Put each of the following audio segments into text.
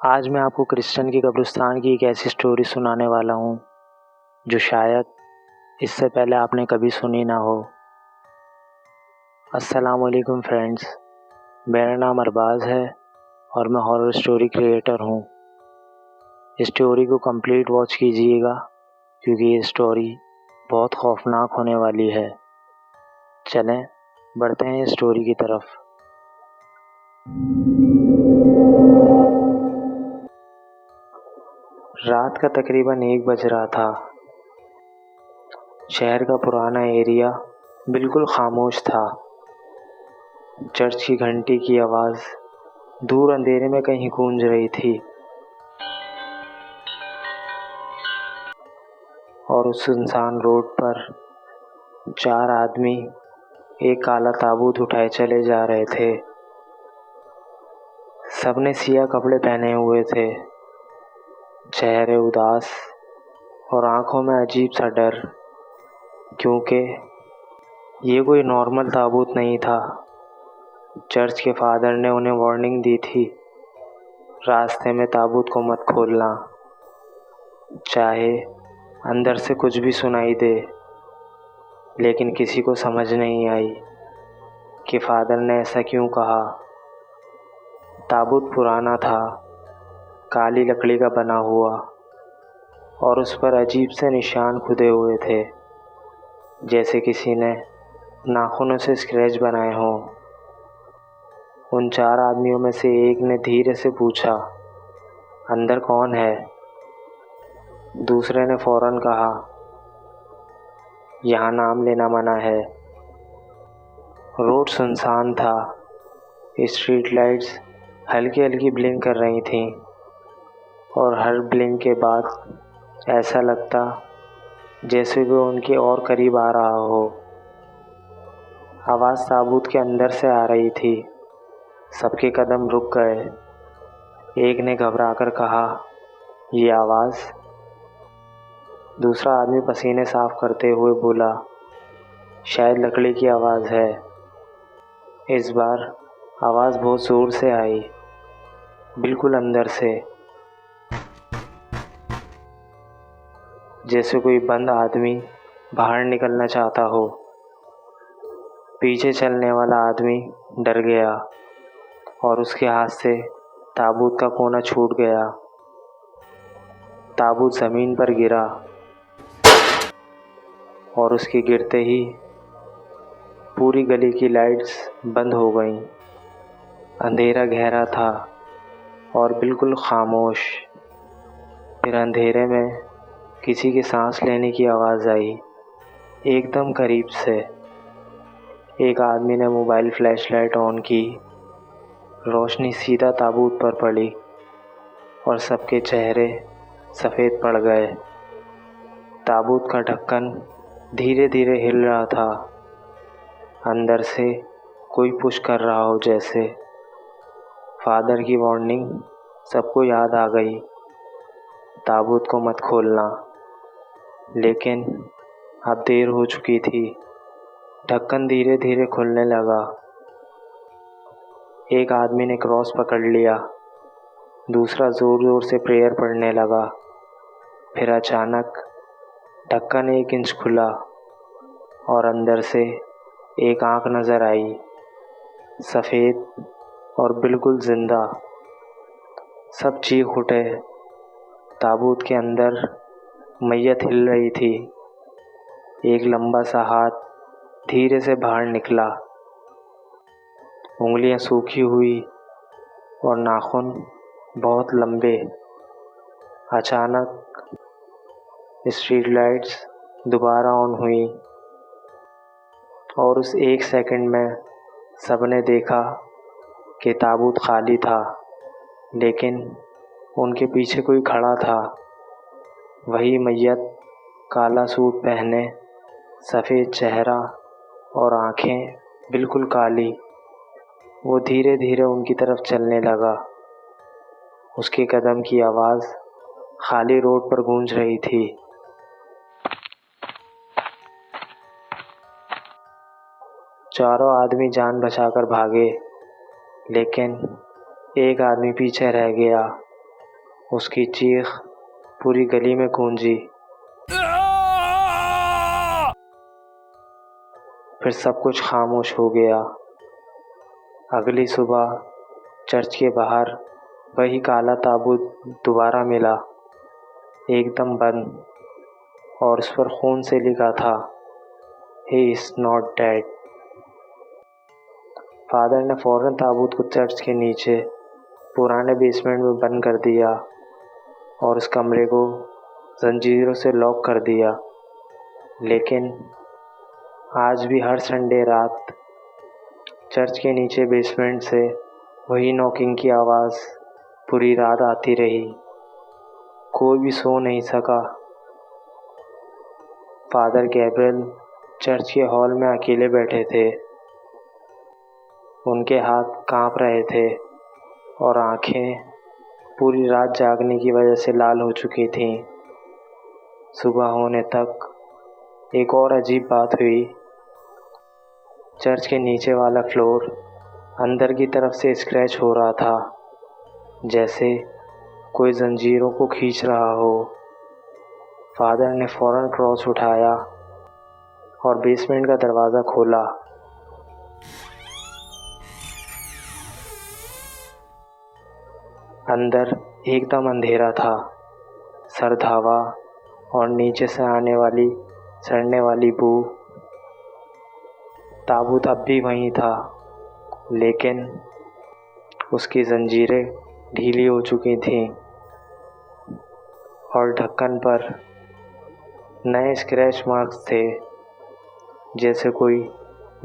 आज मैं आपको क्रिश्चियन की कब्रिस्तान की एक ऐसी स्टोरी सुनाने वाला हूँ जो शायद इससे पहले आपने कभी सुनी ना हो। अस्सलाम वालेकुम फ्रेंड्स, मेरा नाम अरबाज़ है और मैं हॉरर स्टोरी क्रिएटर हूँ। इस स्टोरी को कंप्लीट वॉच कीजिएगा क्योंकि ये स्टोरी बहुत खौफनाक होने वाली है। चलें बढ़ते हैं इस स्टोरी की तरफ। रात का तकरीबन 1 बज रहा था। शहर का पुराना एरिया बिल्कुल खामोश था। चर्च की घंटी की आवाज़ दूर अंधेरे में कहीं गूंज रही थी और उस सुनसान रोड पर 4 आदमी एक काला ताबूत उठाए चले जा रहे थे। सबने सिया कपड़े पहने हुए थे, चेहरे उदास और आंखों में अजीब सा डर, क्योंकि ये कोई नॉर्मल ताबूत नहीं था। चर्च के फादर ने उन्हें वार्निंग दी थी, रास्ते में ताबूत को मत खोलना, चाहे अंदर से कुछ भी सुनाई दे। लेकिन किसी को समझ नहीं आई कि फादर ने ऐसा क्यों कहा। ताबूत पुराना था, काली लकड़ी का बना हुआ और उस पर अजीब से निशान खुदे हुए थे, जैसे किसी ने नाखूनों से स्क्रैच बनाए हों। उन 4 आदमियों में से एक ने धीरे से पूछा, अंदर कौन है? दूसरे ने फौरन कहा, यहाँ नाम लेना मना है। रोड सुनसान था, स्ट्रीट लाइट्स हल्की हल्की ब्लिंक कर रही थीं और हर ब्लिंक के बाद ऐसा लगता जैसे वो उनके और करीब आ रहा हो। आवाज़ ताबूत के अंदर से आ रही थी। सबके कदम रुक गए। एक ने घबराकर कहा, ये आवाज़? दूसरा आदमी पसीने साफ करते हुए बोला, शायद लकड़ी की आवाज़ है। इस बार आवाज़ बहुत ज़ोर से आई, बिल्कुल अंदर से, जैसे कोई बंद आदमी बाहर निकलना चाहता हो। पीछे चलने वाला आदमी डर गया और उसके हाथ से ताबूत का कोना छूट गया। ताबूत ज़मीन पर गिरा और उसके गिरते ही पूरी गली की लाइट्स बंद हो गईं। अंधेरा गहरा था और बिल्कुल खामोश। फिर अंधेरे में किसी के सांस लेने की आवाज़ आई, एकदम करीब से। एक आदमी ने मोबाइल फ्लैशलाइट ऑन की। रोशनी सीधा ताबूत पर पड़ी और सबके चेहरे सफ़ेद पड़ गए। ताबूत का ढक्कन धीरे धीरे हिल रहा था, अंदर से कोई पुश कर रहा हो जैसे। फादर की वार्निंग सबको याद आ गई, ताबूत को मत खोलना। लेकिन अब देर हो चुकी थी। ढक्कन धीरे धीरे खुलने लगा। एक आदमी ने क्रॉस पकड़ लिया, दूसरा ज़ोर ज़ोर से प्रेयर पढ़ने लगा। फिर अचानक ढक्कन 1 इंच खुला और अंदर से एक आँख नज़र आई, सफ़ेद और बिल्कुल ज़िंदा। सब चीख उठे। ताबूत के अंदर मैयत हिल रही थी। एक लंबा सा हाथ धीरे से बाहर निकला, उंगलियां सूखी हुई और नाखून बहुत लंबे। अचानक स्ट्रीट लाइट्स दोबारा ऑन हुई और उस 1 सेकंड में सबने देखा कि ताबूत खाली था, लेकिन उनके पीछे कोई खड़ा था। वही मैयत, काला सूट पहने, सफ़ेद चेहरा और आँखें बिल्कुल काली। वो धीरे धीरे उनकी तरफ चलने लगा। उसके कदम की आवाज़ खाली रोड पर गूंज रही थी। चारों आदमी जान बचाकर भागे, लेकिन एक आदमी पीछे रह गया। उसकी चीख पूरी गली में गूंजी। फिर सब कुछ खामोश हो गया। अगली सुबह चर्च के बाहर वही काला ताबूत दोबारा मिला, एकदम बंद, और उस पर खून से लिखा था, he is not dead. Father ने फ़ौरन ताबूत को चर्च के नीचे पुराने बेसमेंट में बंद कर दिया और उस कमरे को जंजीरों से लॉक कर दिया। लेकिन आज भी हर संडे रात चर्च के नीचे बेसमेंट से वही नॉकिंग की आवाज़ पूरी रात आती रही। कोई भी सो नहीं सका। फादर गैब्रियल चर्च के हॉल में अकेले बैठे थे। उनके हाथ कांप रहे थे और आंखें पूरी रात जागने की वजह से लाल हो चुकी थीं। सुबह होने तक एक और अजीब बात हुई। चर्च के नीचे वाला फ्लोर अंदर की तरफ से स्क्रैच हो रहा था, जैसे कोई जंजीरों को खींच रहा हो। फादर ने फ़ौरन क्रॉस उठाया और बेसमेंट का दरवाज़ा खोला। अंदर एकदम अंधेरा था। सर्द हवा और नीचे से आने वाली सड़ने वाली बू। ताबूत अब भी वहीं था, लेकिन उसकी जंजीरें ढीली हो चुकी थीं और ढक्कन पर नए स्क्रैच मार्क्स थे, जैसे कोई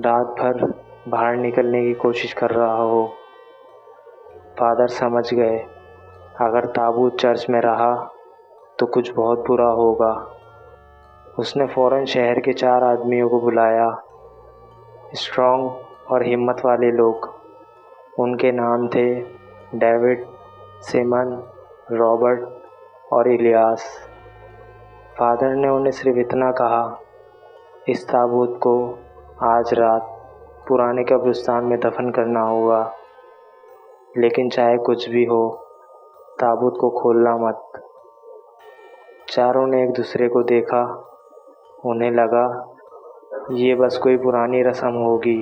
रात भर बाहर निकलने की कोशिश कर रहा हो। फादर समझ गए, अगर ताबूत चर्च में रहा तो कुछ बहुत बुरा होगा। उसने फ़ौरन शहर के 4 आदमियों को बुलाया, स्ट्रॉन्ग और हिम्मत वाले लोग। उनके नाम थे डेविड, सिमन, रॉबर्ट और इलियास। फादर ने उन्हें सिर्फ इतना कहा, इस ताबूत को आज रात पुराने कब्रिस्तान में दफन करना होगा, लेकिन चाहे कुछ भी हो, ताबूत को खोलना मत। चारों ने एक दूसरे को देखा। उन्हें लगा ये बस कोई पुरानी रस्म होगी,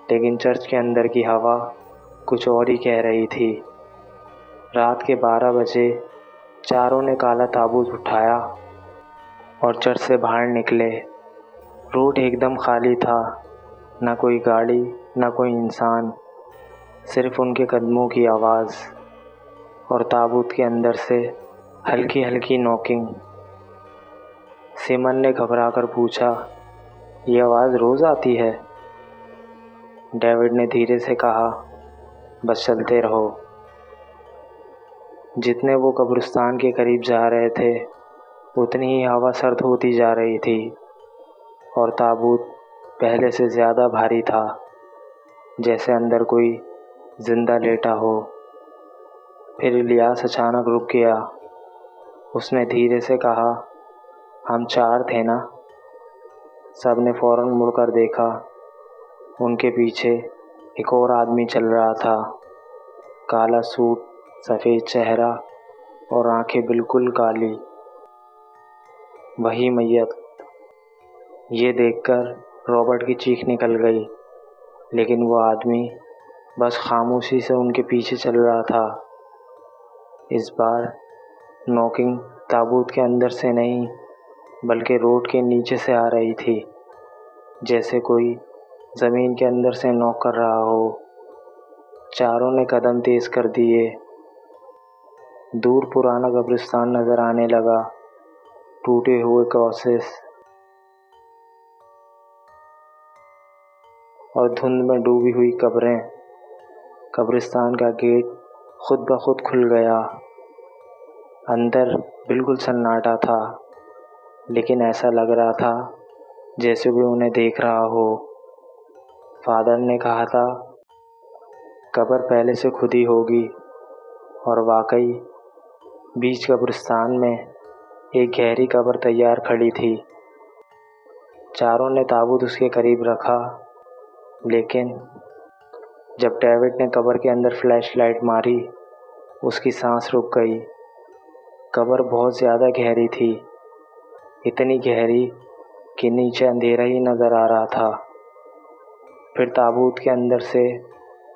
लेकिन चर्च के अंदर की हवा कुछ और ही कह रही थी। रात के 12 बजे चारों ने काला ताबूत उठाया और चर्च से बाहर निकले। रोड एकदम खाली था, ना कोई गाड़ी, ना कोई इंसान, सिर्फ उनके कदमों की आवाज़ और ताबूत के अंदर से हल्की हल्की नॉकिंग। सिमन ने घबरा कर पूछा, ये आवाज़ रोज़ आती है? डेविड ने धीरे से कहा, बस चलते रहो। जितने वो कब्रिस्तान के करीब जा रहे थे, उतनी ही हवा सर्द होती जा रही थी और ताबूत पहले से ज़्यादा भारी था, जैसे अंदर कोई जिंदा लेटा हो। फिर इलियास अचानक रुक गया। उसने धीरे से कहा, हम 4 थे ना? सब ने फ़ौरन मुड़कर देखा। उनके पीछे एक और आदमी चल रहा था, काला सूट, सफ़ेद चेहरा और आंखें बिल्कुल काली। वही मैयत। ये देखकर रॉबर्ट की चीख निकल गई, लेकिन वो आदमी बस खामोशी से उनके पीछे चल रहा था। इस बार नॉकिंग ताबूत के अंदर से नहीं, बल्कि रोड के नीचे से आ रही थी, जैसे कोई ज़मीन के अंदर से नॉक कर रहा हो। चारों ने कदम तेज़ कर दिए। दूर पुराना कब्रिस्तान नज़र आने लगा, टूटे हुए क्रॉसेस और धुंध में डूबी हुई कब्रें। कब्रिस्तान का गेट खुद ब खुद खुल गया। अंदर बिल्कुल सन्नाटा था, लेकिन ऐसा लग रहा था जैसे कोई उन्हें देख रहा हो। फादर ने कहा था, कब्र पहले से खुदी होगी, और वाकई बीच कब्रिस्तान में एक गहरी कब्र तैयार खड़ी थी। चारों ने ताबूत उसके करीब रखा, लेकिन जब डेविड ने कब्र के अंदर फ्लैशलाइट मारी उसकी सांस रुक गई। कब्र बहुत ज़्यादा गहरी थी, इतनी गहरी कि नीचे अंधेरा ही नज़र आ रहा था। फिर ताबूत के अंदर से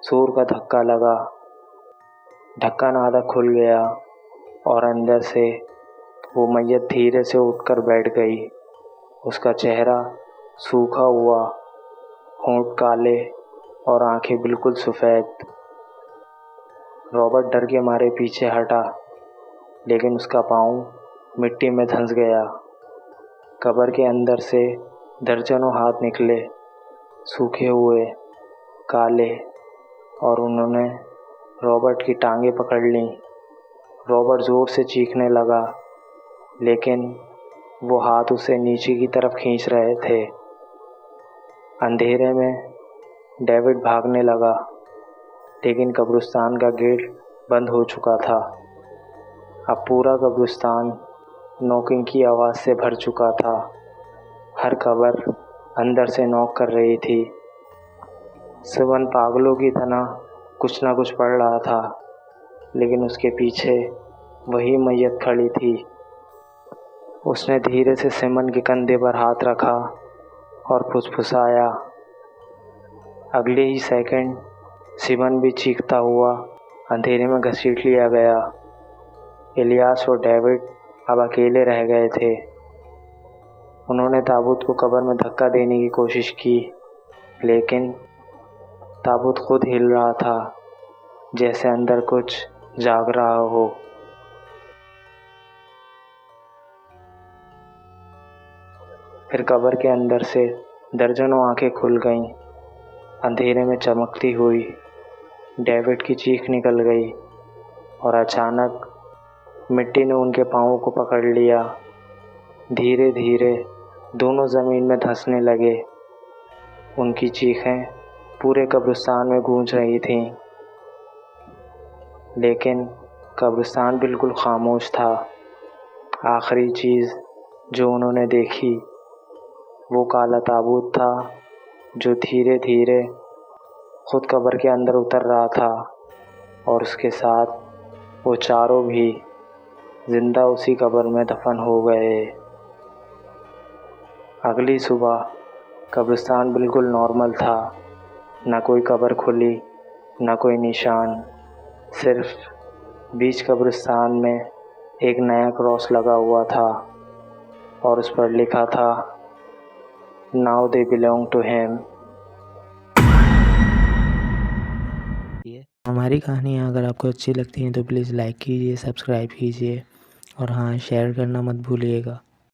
जोर का धक्का लगा। ढक्कन आधा खुल गया और अंदर से वो मैयत धीरे से उठकर बैठ गई। उसका चेहरा सूखा हुआ, होंठ काले और आंखें बिल्कुल सफ़ेद। रॉबर्ट डर के मारे पीछे हटा, लेकिन उसका पाँव मिट्टी में धंस गया। कब्र के अंदर से दर्जनों हाथ निकले, सूखे हुए, काले, और उन्होंने रॉबर्ट की टांगें पकड़ लीं। रॉबर्ट ज़ोर से चीखने लगा, लेकिन वो हाथ उसे नीचे की तरफ खींच रहे थे। अंधेरे में डेविड भागने लगा, लेकिन कब्रिस्तान का गेट बंद हो चुका था। अब पूरा कब्रिस्तान नॉकिंग की आवाज़ से भर चुका था। हर कब्र अंदर से नॉक कर रही थी। सिवन पागलों की तरह कुछ ना कुछ पढ़ रहा था, लेकिन उसके पीछे वही मैयत खड़ी थी। उसने धीरे से सिमन के कंधे पर हाथ रखा और फुसफुसाया। अगले ही सेकंड सिमन भी चीखता हुआ अंधेरे में घसीट लिया गया। इलियास और डेविड अब अकेले रह गए थे। उन्होंने ताबूत को कब्र में धक्का देने की कोशिश की, लेकिन ताबूत खुद हिल रहा था, जैसे अंदर कुछ जाग रहा हो। फिर कब्र के अंदर से दर्जनों आंखें खुल गईं, अंधेरे में चमकती हुई। डेविड की चीख निकल गई और अचानक मिट्टी ने उनके पाँवों को पकड़ लिया। धीरे धीरे दोनों ज़मीन में धंसने लगे। उनकी चीखें पूरे कब्रिस्तान में गूंज रही थीं, लेकिन कब्रिस्तान बिल्कुल खामोश था। आखिरी चीज़ जो उन्होंने देखी वो काला ताबूत था, जो धीरे धीरे खुद कब्र के अंदर उतर रहा था, और उसके साथ वो चारों भी जिंदा उसी कब्र में दफन हो गए। अगली सुबह कब्रिस्तान बिल्कुल नॉर्मल था। ना कोई कब्र खुली, ना कोई निशान। सिर्फ बीच कब्रिस्तान में एक नया क्रॉस लगा हुआ था और उस पर लिखा था, now they belong to him. हमारी कहानियाँ अगर आपको अच्छी लगती हैं तो प्लीज़ लाइक कीजिए, सब्सक्राइब कीजिए और हाँ, शेयर करना मत भूलिएगा।